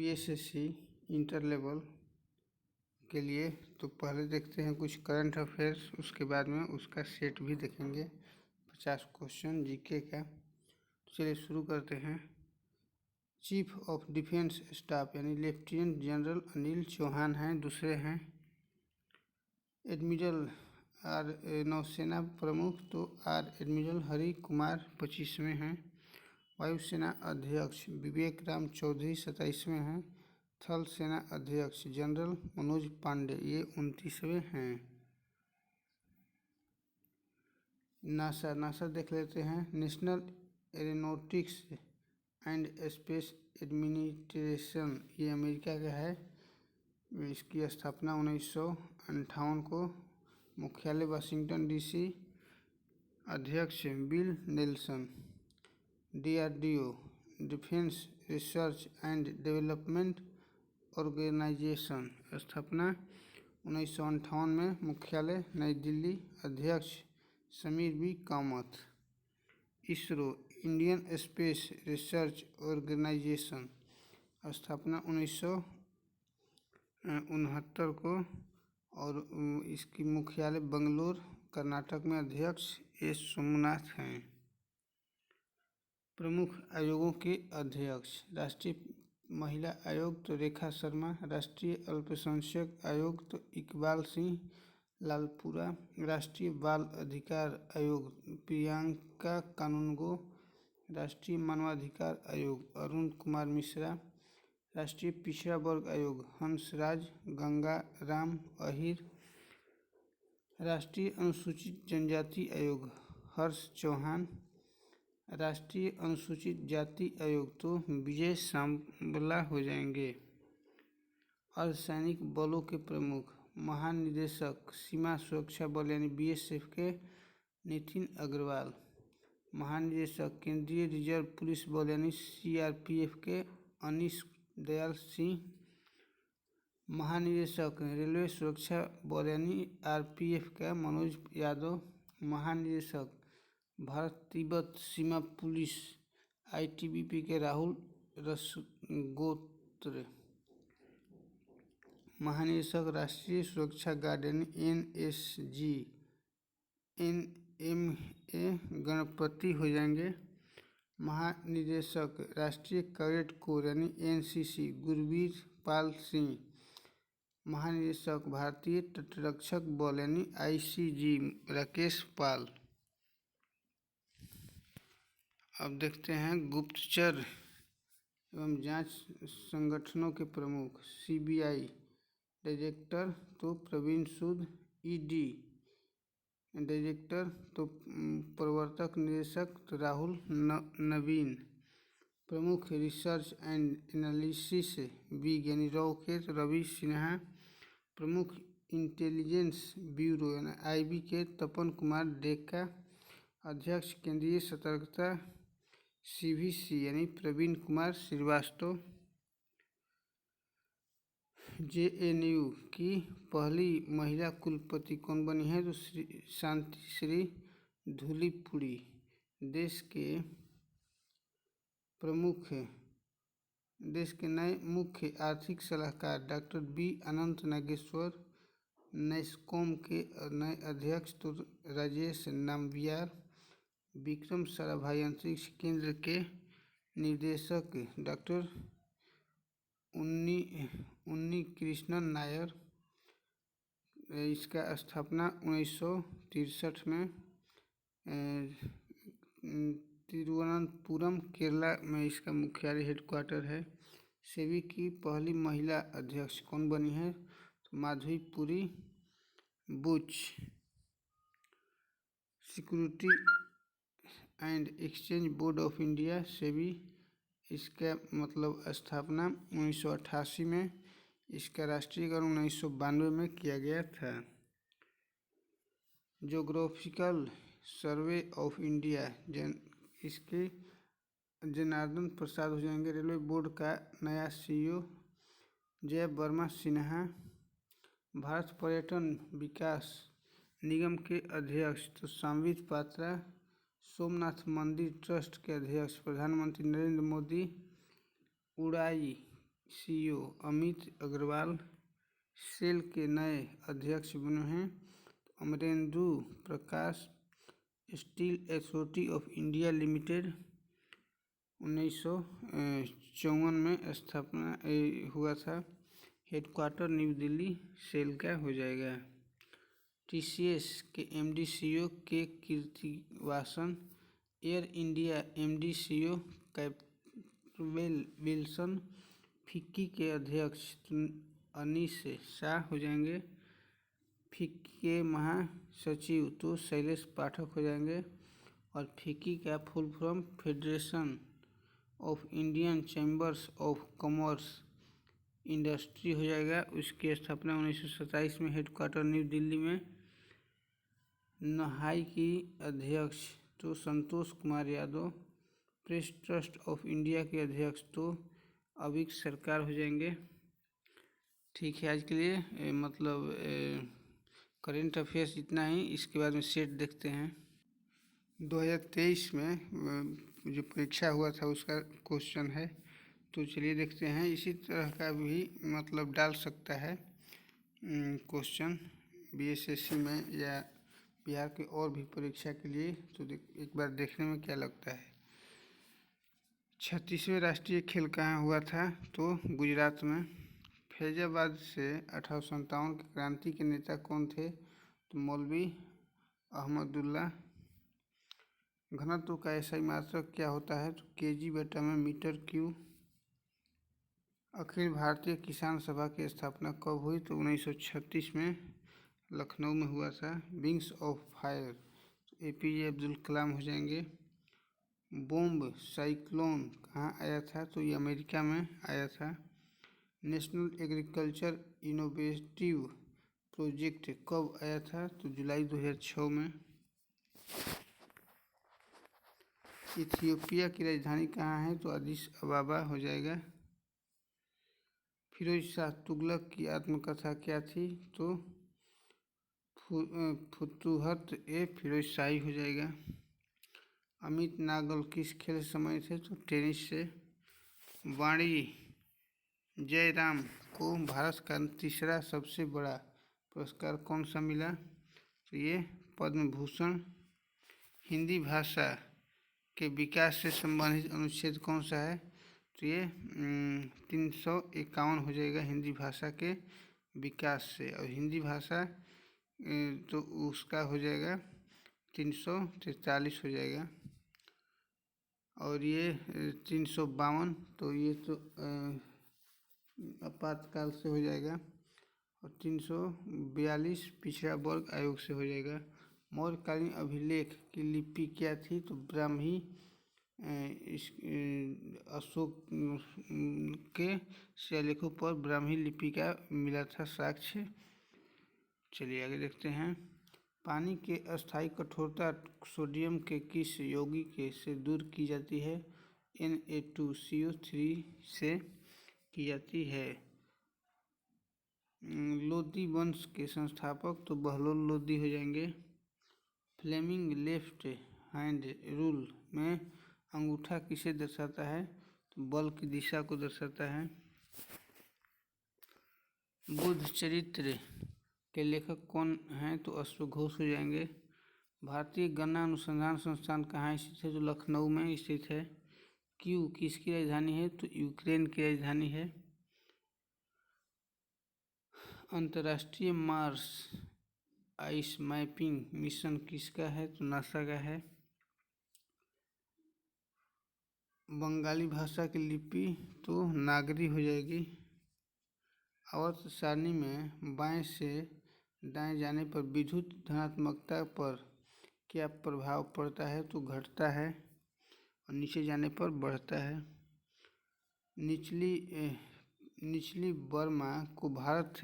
BSSC inter level के लिए। तो पहले देखते हैं कुछ करंट अफेयर्स, उसके बाद में उसका सेट भी देखेंगे 50 क्वेश्चन जीके का। तो चलिए शुरू करते हैं। चीफ ऑफ डिफेंस स्टाफ यानी लेफ्टिनेंट जनरल अनिल चौहान हैं, दूसरे हैं। एडमिरल नौसेना प्रमुख तो एडमिरल हरि कुमार 25वें हैं। वायुसेना अध्यक्ष विवेक राम चौधरी 27वें हैं। थल सेना अध्यक्ष जनरल मनोज पांडे ये 29वें हैं। नासा देख लेते हैं। National Aeronautics and Space Administration ये अमेरिका का है। इसकी स्थापना 1958 को। मुख्यालय वाशिंगटन डीसी। अध्यक्ष Bill Nelson. DRDO Defence Research and Development Organisation स्थापना 1958 में। मुख्यालय नई दिल्ली। अध्यक्ष Sameer B Kamat. ISRO Indian Space Research Organisation स्थापना 1969 को और इसकी मुख्यालय बंगलोर कर्नाटक में। अध्यक्ष एस सोमनाथ हैं। प्रमुख आयोगों के अध्यक्ष राष्ट्रीय महिला आयोग तो रेखा शर्मा। राष्ट्रीय अल्पसंख्यक आयोग तो इकबाल सिंह लालपुरा। राष्ट्रीय बाल अधिकार आयोग प्रियंका कानूनगो। राष्ट्रीय मानवाधिकार आयोग अरुण कुमार मिश्रा। राष्ट्रीय पिछड़ा वर्ग आयोग हंसराज गंगा राम अहिर। राष्ट्रीय अनुसूचित जनजाति आयोग हर्ष चौहान। राष्ट्रीय अनुसूचित जाति आयोग तो विजय सांबला हो जाएंगे। अर्धसैनिक बलों के प्रमुख महानिदेशक सीमा सुरक्षा बल यानी बीएसएफ के नितिन अग्रवाल। महानिदेशक केंद्रीय रिजर्व पुलिस बल यानी सीआरपीएफ के अनीश दयाल सिंह। महानिदेशक रेलवे सुरक्षा बल यानी आरपीएफ का मनोज यादव। महानिदेशक भारत तिब्बत सीमा पुलिस आईटीबीपी के राहुल रसगोत्र। महानिदेशक राष्ट्रीय सुरक्षा गार्ड यानी एनएसजी एनएमए गणपति हो जाएंगे। महानिदेशक राष्ट्रीय कैडेट कोर यानी एनसीसी गुरवीर पाल सिंह। महानिदेशक भारतीय तटरक्षक बल यानी आईसीजी राकेश पाल। अब देखते हैं गुप्तचर एवं जांच संगठनों के प्रमुख। सीबीआई डायरेक्टर तो प्रवीण सूद। ईडी डायरेक्टर तो प्रवर्तक निदेशक तो राहुल नवीन। प्रमुख रिसर्च एंड एनालिसिस विज्ञानी रॉकेट रवि सिन्हा। प्रमुख इंटेलिजेंस ब्यूरो यानी आईबी के तपन कुमार डेक्का। अध्यक्ष केंद्रीय सतर्कता सीवीसी यानी प्रवीण कुमार श्रीवास्तव। जेएनयू की पहली महिला कुलपति कौन बनी है तो शांति श्री धूलीपुड़ी। देश के नए मुख्य आर्थिक सलाहकार डॉक्टर बी अनंत नागेश्वर। नेस्कॉम के नए अध्यक्ष तो राजेश नाम्बियार। विक्रम साराभाई अंतरिक्ष केंद्र के निर्देशक डॉक्टर उन्नी कृष्णन नायर। इसका स्थापना 1963 में तिरुवनंतपुरम केरला में इसका मुख्यालय हेडक्वार्टर है। सेबी की पहली महिला अध्यक्ष कौन बनी है तो Madhuri Buch. Security and exchange board of India SEBI इसका मतलब स्थापना 1988 में। इसका राष्ट्रीयकरण 1992 में किया गया था। जोग्राफिकल सर्वे ऑफ इंडिया इसके जनार्दन प्रसाद हो जाएंगे। रेलवे बोर्ड का नया सीईओ जय वर्मा सिन्हा। भारत पर्यटन विकास निगम के अध्यक्ष तो संबित पात्रा। सोमनाथ मंदिर ट्रस्ट के अध्यक्ष प्रधानमंत्री नरेंद्र मोदी। उड़ाई सीईओ अमित अग्रवाल सेल के नए अध्यक्ष बने हैं। Amarendu Prakash steel authority of India limited 1954 में स्थापना हुआ था। हेडक्वार्टर न्यू दिल्ली सेल का हो जाएगा। टीसीएस के MD CEO K Krithivasan, Air India MD CEO Campbell Wilson, FICCI के अध्यक्ष अनीश शाह हो जाएंगे। फिक्की के महासचिव तो शैलेश पाठक हो जाएंगे। और फिक्की का full form federation of Indian chambers of commerce industry हो जाएगा। उसकी स्थापना 1927 में हेडक्वार्टर न्यू दिल्ली में। नहाई की अध्यक्ष तो Santosh Kumar Yadav. Press trust of India के अध्यक्ष तो अविक सरकार हो जाएंगे। ठीक है, आज के लिए मतलब करेंट अफेयर्स इतना ही। इसके बाद में सेट देखते हैं। 2023 में जो परीक्षा हुआ था उसका क्वेश्चन है, तो चलिए देखते हैं। इसी तरह का भी मतलब डाल सकता है क्वेश्चन बीएसएससी में या बिहार के और भी परीक्षा के लिए। तो एक बार देखने में क्या लगता है। 36वें राष्ट्रीय खेल कहाँ हुआ था? तो गुजरात में। फैजाबाद से 1857 के क्रांति के नेता कौन थे? तो मौलवी अहमदुल्ला। घनत्व का एसआई मात्रक क्या होता है? तो kg/m³। अखिल भारतीय किसान सभा की स्थापना कब हुई? तो 1936 में लखनऊ में हुआ था। विंग्स ऑफ फायर तो एपीजे अब्दुल कलाम हो जाएंगे। बॉम्ब साइक्लोन कहाँ आया था? तो ये अमेरिका में आया था। नेशनल एग्रीकल्चर इनोवेटिव प्रोजेक्ट कब आया था? तो जुलाई 2006 में। इथियोपिया की राजधानी कहाँ है? तो अदिस अबाबा हो जाएगा। फिरोज शाह तुगलक की आत्मकथा क्या थी? तो फुतूहत-ए-फिरोज शाही हो जाएगा। अमित नागल किस खेल से संबंधित थे? तो टेनिस से। वाणी जयराम को भारत का तीसरा सबसे बड़ा पुरस्कार कौन सा मिला? तो ये पद्म भूषण। हिंदी भाषा के विकास से संबंधित अनुच्छेद कौन सा है? तो ये 351 हो जाएगा हिंदी भाषा के विकास से। और हिंदी भाषा तो उसका हो जाएगा 343 हो जाएगा। और ये 352 तो ये तो आपातकाल से हो जाएगा। और 342 पिछड़ा वर्ग आयोग से हो जाएगा। मौर्यकालीन अभिलेख की लिपि क्या थी? तो ब्राह्मी। अशोक के शिलालेखों पर ब्राह्मी लिपि का मिला था साक्ष्य। चलिए आगे देखते हैं। पानी के अस्थायी कठोरता सोडियम के किस यौगिक से दूर की जाती है? Na2CO3 से की जाती है। लोदी वंश के संस्थापक तो बहलोल लोदी हो जाएंगे। फ्लेमिंग लेफ्ट हैंड रूल में अंगूठा किसे दर्शाता है? तो बल की दिशा को दर्शाता है। बुद्ध चरित्र के लेखक कौन हैं? तो अश्वघोष हो जाएंगे। भारतीय गन्ना अनुसंधान संस्थान कहाँ स्थित है? तो लखनऊ में स्थित है। क्यू किसकी राजधानी है? तो यूक्रेन की राजधानी है। अंतर्राष्ट्रीय मार्स आइस मैपिंग मिशन किसका है? तो नासा का है। बंगाली भाषा की लिपि तो नागरी हो जाएगी। आवर्त सारणी में बाएं से दाएं जाने पर विद्युत धनात्मकता पर क्या प्रभाव पड़ता है? तो घटता है। और नीचे जाने पर बढ़ता है। निचली बर्मा को भारत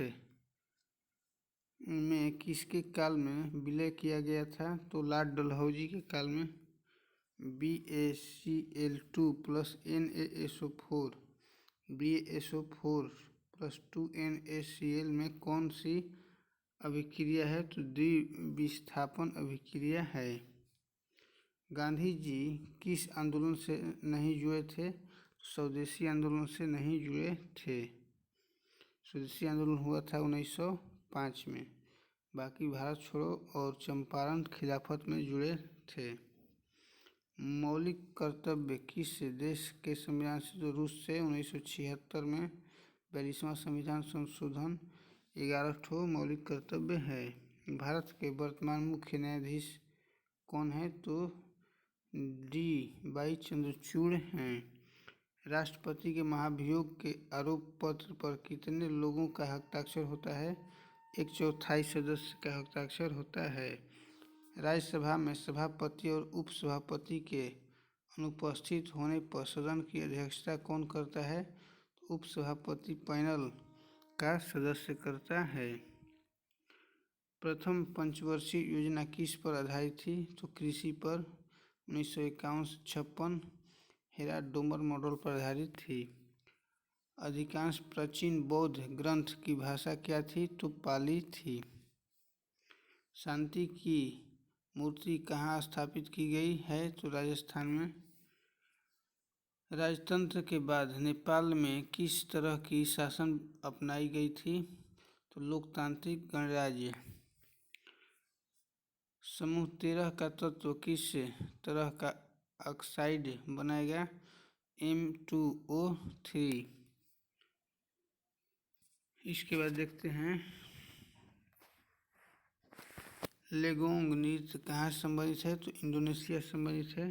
में किसके काल में विलय किया गया था? तो लॉर्ड डलहौजी के काल में। BaCl2 + NaSO4 BaSO4 + 2NaCl में कौन सी अभिक्रिया है? तो द्विविस्थापन अभिक्रिया है। गांधी जी किस आंदोलन से नहीं जुड़े थे? स्वदेशी आंदोलन से नहीं जुड़े थे। स्वदेशी आंदोलन हुआ था 1905 में। बाकी भारत छोड़ो और चंपारण खिलाफत में जुड़े थे। मौलिक कर्तव्य किस देश के संविधान से? तो रूस से 1976 में 42वां संविधान संशोधन 11 ठो मौलिक कर्तव्य है। भारत के वर्तमान मुख्य न्यायाधीश कौन है? तो डी वाई चंद्रचूड़ हैं। राष्ट्रपति के महाभियोग के आरोप पत्र पर कितने लोगों का हस्ताक्षर होता है? 1/4 सदस्य का हस्ताक्षर होता है। राज्यसभा में सभापति और उपसभापति के अनुपस्थित होने पर सदन की अध्यक्षता कौन करता है? तो उपसभापति पैनल का सदस्य करता है। प्रथम पंचवर्षीय योजना किस पर आधारित थी? तो कृषि पर 1951 से 56 हेरा-डोमर मॉडल पर आधारित थी। अधिकांश प्राचीन बौद्ध ग्रंथ की भाषा क्या थी? तो पाली थी। शांति की मूर्ति कहाँ स्थापित की गई है? तो राजस्थान में। राजतंत्र के बाद नेपाल में किस तरह की शासन अपनाई गई थी? तो लोकतांत्रिक गणराज्य। समूह 13 का तत्व किस तरह का ऑक्साइड बनाएगा? M2O3। इसके बाद देखते हैं लेगोंग नृत्य कहाँ संबंधित है? तो इंडोनेशिया संबंधित है।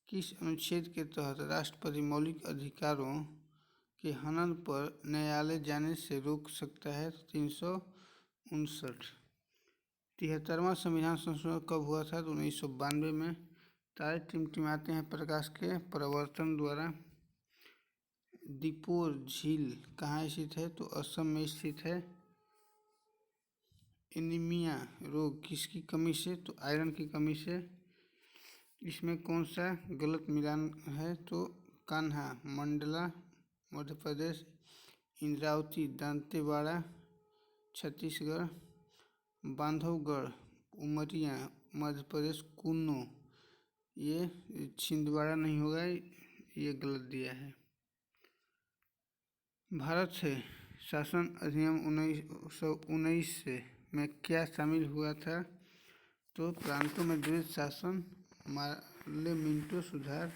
किस अनुच्छेद के तहत राष्ट्रपति मौलिक अधिकारों के हनन पर न्यायालय जाने से रोक सकता है? तो 359। 73वां संविधान संशोधन कब हुआ था? तो 1992 में। तारे टिमटिमाते हैं प्रकाश के परावर्तन द्वारा। दीपोर झील कहाँ स्थित है? तो असम में स्थित है। एनीमिया रोग किसकी कमी से? तो आयरन की कमी से। इसमें कौन सा गलत मिलान है? तो कान्हा मंडला मध्य प्रदेश, इंद्रावती दांतेवाड़ा छत्तीसगढ़, बांधवगढ़ उमरिया मध्य प्रदेश, कुन्नो ये छिंदवाड़ा नहीं होगा, ये गलत दिया है। भारत से शासन अधिनियम 1919 में क्या शामिल हुआ था? तो प्रांतों में द्वैध शासन, मार्लेमिंटो सुधार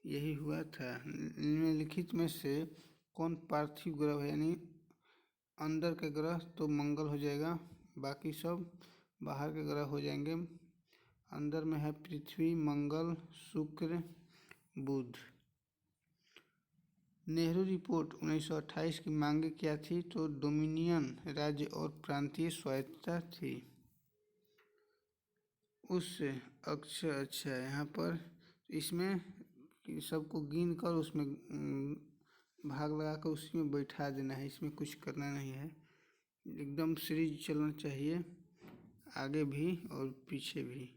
यही हुआ था। निम्नलिखित में से कौन पार्थिव ग्रह है? यानी अंदर के ग्रह तो मंगल हो जाएगा, बाकी सब बाहर के ग्रह हो जाएंगे। अंदर में है पृथ्वी, मंगल, शुक्र, बुध। नेहरू रिपोर्ट 1928 की मांगे क्या थी? तो डोमिनियन राज्य और प्रांतीय स्वायत्तता थी। उस अच्छा यहाँ पर इसमें सबको गिन कर उसमें भाग लगा कर उसी में बैठा देना है, इसमें कुछ करना नहीं है। एकदम सीरीज चलना चाहिए, आगे भी और पीछे भी।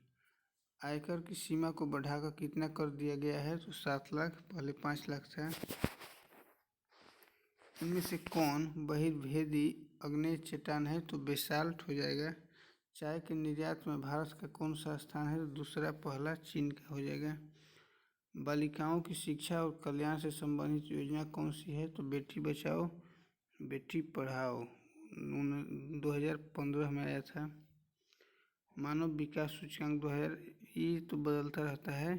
आयकर की सीमा को बढ़ाकर कितना कर दिया गया है? तो 7 लाख, पहले 5 लाख था। इनमें से कौन बहिर्भेदी आग्नेय चट्टान है? तो बेसाल्ट हो जाएगा। चाय के निर्यात में भारत का कौन सा स्थान है? तो दूसरा, पहला चीन का हो जाएगा। बालिकाओं की शिक्षा और कल्याण से संबंधित योजना कौन सी है? तो बेटी बचाओ बेटी पढ़ाओ 2015 में आया था। मानव विकास सूचकांक 2000 ये तो बदलता रहता है,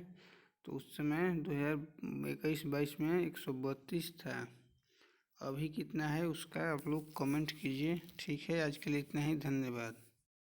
तो उस समय 2021-22 में 132 था। अभी कितना है उसका आप लोग कमेंट कीजिए। ठीक है, आज के लिए इतना ही, धन्यवाद।